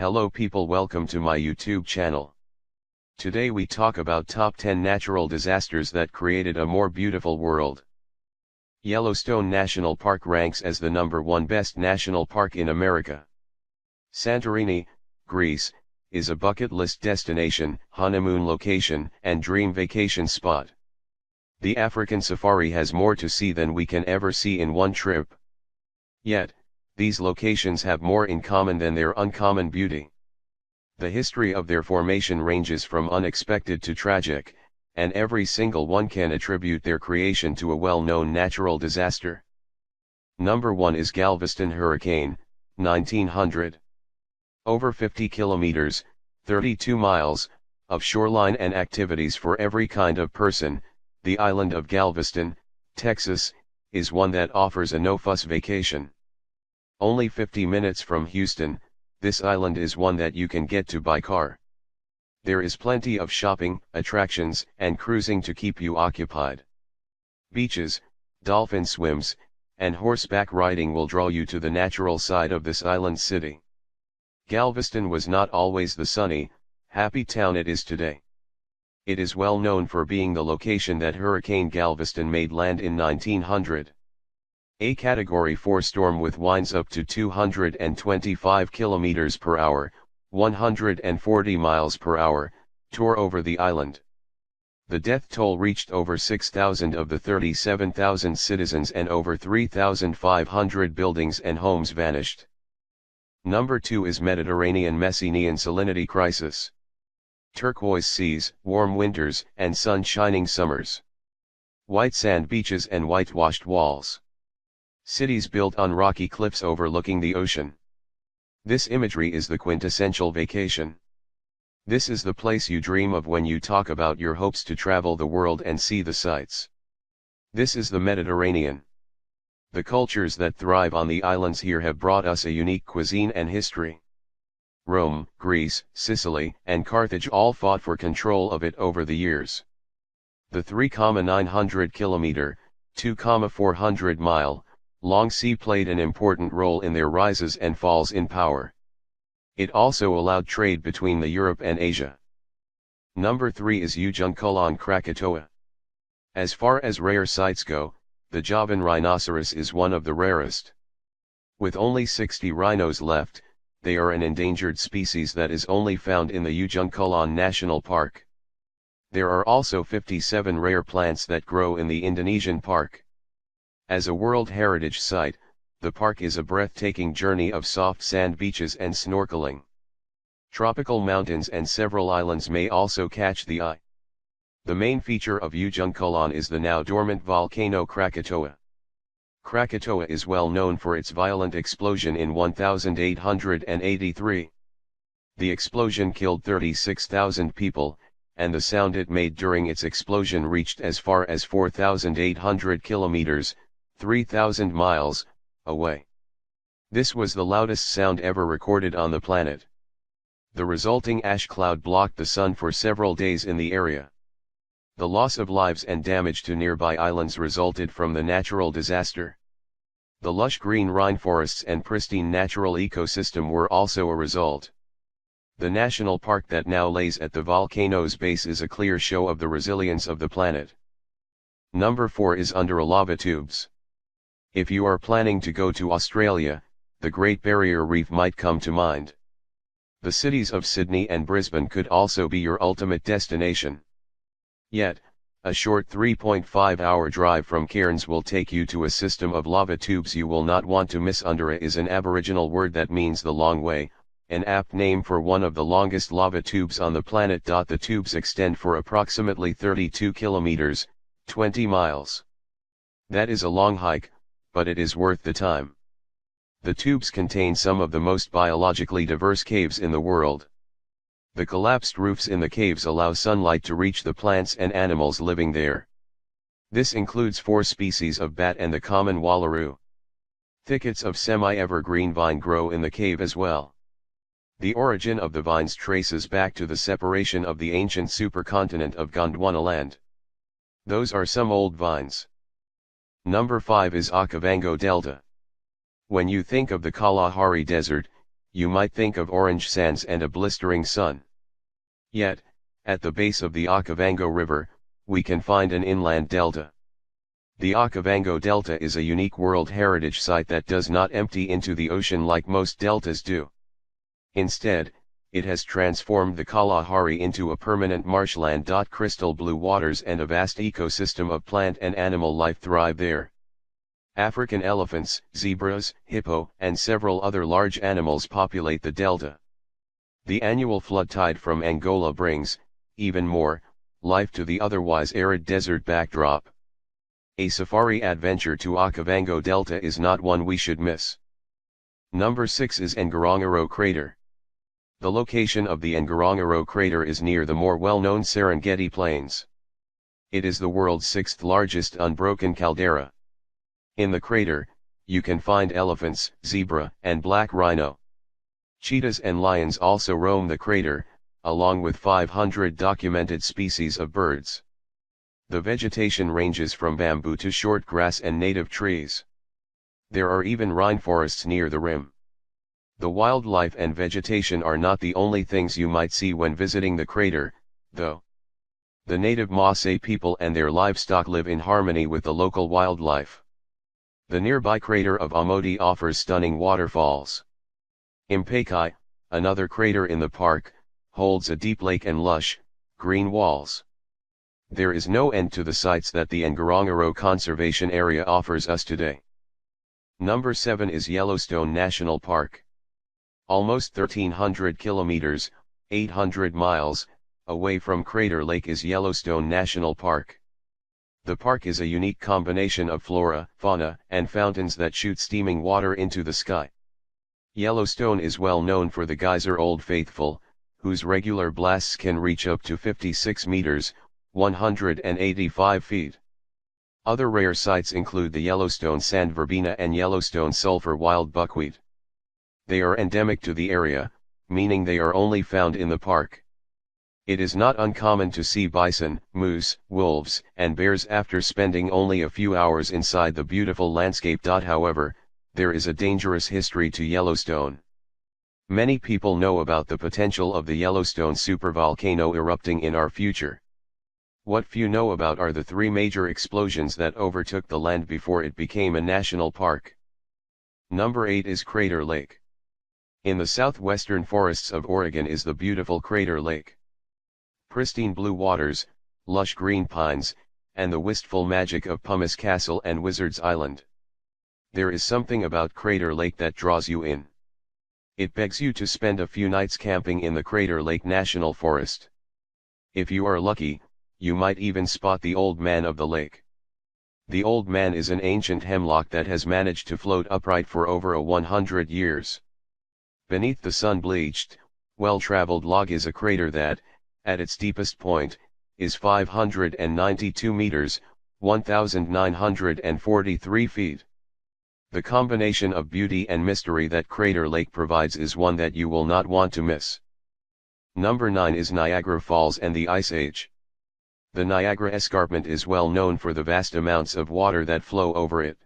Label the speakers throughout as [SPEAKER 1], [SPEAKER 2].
[SPEAKER 1] Hello people, welcome to my YouTube channel. Today we talk about top 10 natural disasters that created a more beautiful world. Yellowstone National Park ranks as the #1 best national park in America. Santorini, Greece, is a bucket list destination, honeymoon location, and dream vacation spot. The African safari has more to see than we can ever see in one trip. Yet, these locations have more in common than their uncommon beauty. The history of their formation ranges from unexpected to tragic, and every single one can attribute their creation to a well-known natural disaster. Number 1 is Galveston Hurricane, 1900. Over 50 kilometers, 32 miles, of shoreline and activities for every kind of person. The island of Galveston, Texas, is one that offers a no-fuss vacation. Only 50 minutes from Houston, this island is one that you can get to by car. There is plenty of shopping, attractions, and cruising to keep you occupied. Beaches, dolphin swims, and horseback riding will draw you to the natural side of this island city. Galveston was not always the sunny, happy town it is today. It is well known for being the location that Hurricane Galveston made land in 1900. A Category 4 storm with winds up to 225 km per hour, 140 miles per hour, tore over the island. The death toll reached over 6,000 of the 37,000 citizens, and over 3,500 buildings and homes vanished. Number 2 is Mediterranean Messinian salinity crisis. Turquoise seas, warm winters, and sun-shining summers. White sand beaches and whitewashed walls. Cities built on rocky cliffs overlooking the ocean. This imagery is the quintessential vacation. This is the place you dream of when you talk about your hopes to travel the world and see the sights. This is the Mediterranean. The cultures that thrive on the islands here have brought us a unique cuisine and history. Rome, Greece, Sicily, and Carthage all fought for control of it over the years. The 3,900 kilometer, 2,400 mile, long sea played an important role in their rises and falls in power. It also allowed trade between the Europe and Asia. Number 3 is Ujungkulon Krakatoa. As far as rare sights go, the Javan rhinoceros is one of the rarest. With only 60 rhinos left, they are an endangered species that is only found in the Ujungkulon National Park. There are also 57 rare plants that grow in the Indonesian park. As a World Heritage Site, the park is a breathtaking journey of soft sand beaches and snorkeling. Tropical mountains and several islands may also catch the eye. The main feature of Ujungkulon is the now dormant volcano Krakatoa. Krakatoa is well known for its violent explosion in 1883. The explosion killed 36,000 people, and the sound it made during its explosion reached as far as 4,800 kilometers, 3,000 miles, away. This was the loudest sound ever recorded on the planet. The resulting ash cloud blocked the sun for several days in the area. The loss of lives and damage to nearby islands resulted from the natural disaster. The lush green rainforests and pristine natural ecosystem were also a result. The national park that now lays at the volcano's base is a clear show of the resilience of the planet. Number 4 is under lava tubes. If you are planning to go to Australia, the Great Barrier Reef might come to mind. The cities of Sydney and Brisbane could also be your ultimate destination. Yet, a short 3.5-hour drive from Cairns will take you to a system of lava tubes you will not want to miss. Undera is an Aboriginal word that means the long way, an apt name for one of the longest lava tubes on the planet. The tubes extend for approximately 32 kilometers, 20 miles. That is a long hike, but it is worth the time. The tubes contain some of the most biologically diverse caves in the world. The collapsed roofs in the caves allow sunlight to reach the plants and animals living there. This includes 4 species of bat and the common wallaroo. Thickets of semi-evergreen vine grow in the cave as well. The origin of the vines traces back to the separation of the ancient supercontinent of Gondwanaland. Those are some old vines. Number 5 is Okavango Delta. When you think of the Kalahari Desert, you might think of orange sands and a blistering sun. Yet, at the base of the Okavango River, we can find an inland delta. The Okavango Delta is a unique World Heritage Site that does not empty into the ocean like most deltas do. Instead, it has transformed the Kalahari into a permanent marshland. Crystal blue waters and a vast ecosystem of plant and animal life thrive there. African elephants, zebras, hippo, and several other large animals populate the delta. The annual flood tide from Angola brings, even more, life to the otherwise arid desert backdrop. A safari adventure to Okavango Delta is not one we should miss. Number 6 is Ngorongoro Crater. The location of the Ngorongoro Crater is near the more well-known Serengeti Plains. It is the world's 6th largest unbroken caldera. In the crater, you can find elephants, zebra, and black rhino. Cheetahs and lions also roam the crater, along with 500 documented species of birds. The vegetation ranges from bamboo to short grass and native trees. There are even rainforests near the rim. The wildlife and vegetation are not the only things you might see when visiting the crater, though. The native Maasai people and their livestock live in harmony with the local wildlife. The nearby crater of Amoti offers stunning waterfalls. Mpakai, another crater in the park, holds a deep lake and lush, green walls. There is no end to the sights that the Ngorongoro Conservation Area offers us today. Number 7 is Yellowstone National Park. Almost 1,300 kilometers, 800 miles, away from Crater Lake is Yellowstone National Park. The park is a unique combination of flora, fauna, and fountains that shoot steaming water into the sky. Yellowstone is well known for the geyser Old Faithful, whose regular blasts can reach up to 56 meters, 185 feet. Other rare sites include the Yellowstone sand verbena and Yellowstone sulfur wild buckwheat. They are endemic to the area, meaning they are only found in the park. It is not uncommon to see bison, moose, wolves, and bears after spending only a few hours inside the beautiful landscape. However, there is a dangerous history to Yellowstone. Many people know about the potential of the Yellowstone supervolcano erupting in our future. What few know about are the 3 major explosions that overtook the land before it became a national park. Number 8 is Crater Lake. In the southwestern forests of Oregon is the beautiful Crater Lake. Pristine blue waters, lush green pines, and the wistful magic of Pumice Castle and Wizard's Island. There is something about Crater Lake that draws you in. It begs you to spend a few nights camping in the Crater Lake National Forest. If you are lucky, you might even spot the Old Man of the lake. The Old Man is an ancient hemlock that has managed to float upright for over 100 years. Beneath the sun-bleached, well-traveled log is a crater that, at its deepest point, is 592 meters, 1,943 feet. The combination of beauty and mystery that Crater Lake provides is one that you will not want to miss. Number 9 is Niagara Falls and the Ice Age. The Niagara Escarpment is well known for the vast amounts of water that flow over it.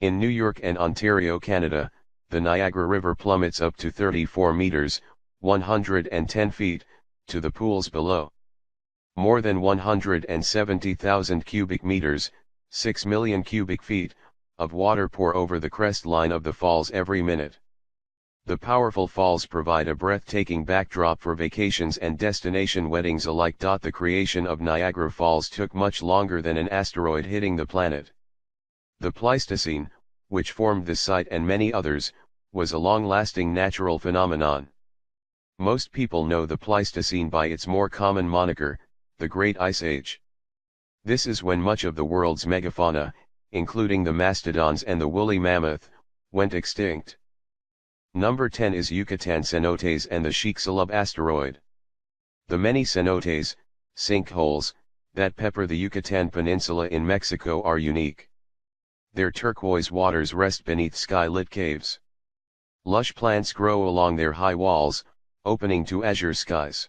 [SPEAKER 1] In New York and Ontario, Canada, the Niagara River plummets up to 34 meters, 110 feet, to the pools below. More than 170,000 cubic meters, 6 million cubic feet, of water pour over the crest line of the falls every minute. The powerful falls provide a breathtaking backdrop for vacations and destination weddings alike. The creation of Niagara Falls took much longer than an asteroid hitting the planet. The Pleistocene, which formed this site and many others, was a long-lasting natural phenomenon. Most people know the Pleistocene by its more common moniker, the Great Ice Age. This is when much of the world's megafauna, including the mastodons and the woolly mammoth, went extinct. Number 10 is Yucatan cenotes and the Chicxulub asteroid. The many cenotes, sinkholes, that pepper the Yucatan Peninsula in Mexico are unique. Their turquoise waters rest beneath sky-lit caves. Lush plants grow along their high walls, opening to azure skies.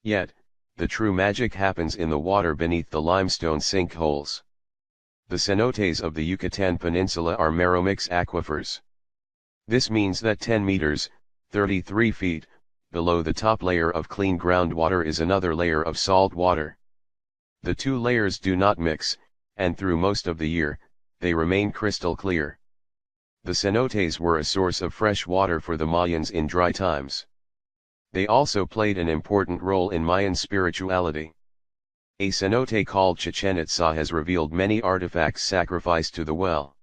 [SPEAKER 1] Yet, the true magic happens in the water beneath the limestone sinkholes. The cenotes of the Yucatan Peninsula are meromix aquifers. This means that 10 meters, 33 feet, below the top layer of clean groundwater is another layer of salt water. The two layers do not mix, and through most of the year, they remain crystal clear. The cenotes were a source of fresh water for the Mayans in dry times. They also played an important role in Mayan spirituality. A cenote called Chichen Itza has revealed many artifacts sacrificed to the well.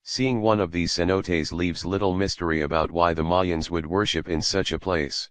[SPEAKER 1] Seeing one of these cenotes leaves little mystery about why the Mayans would worship in such a place.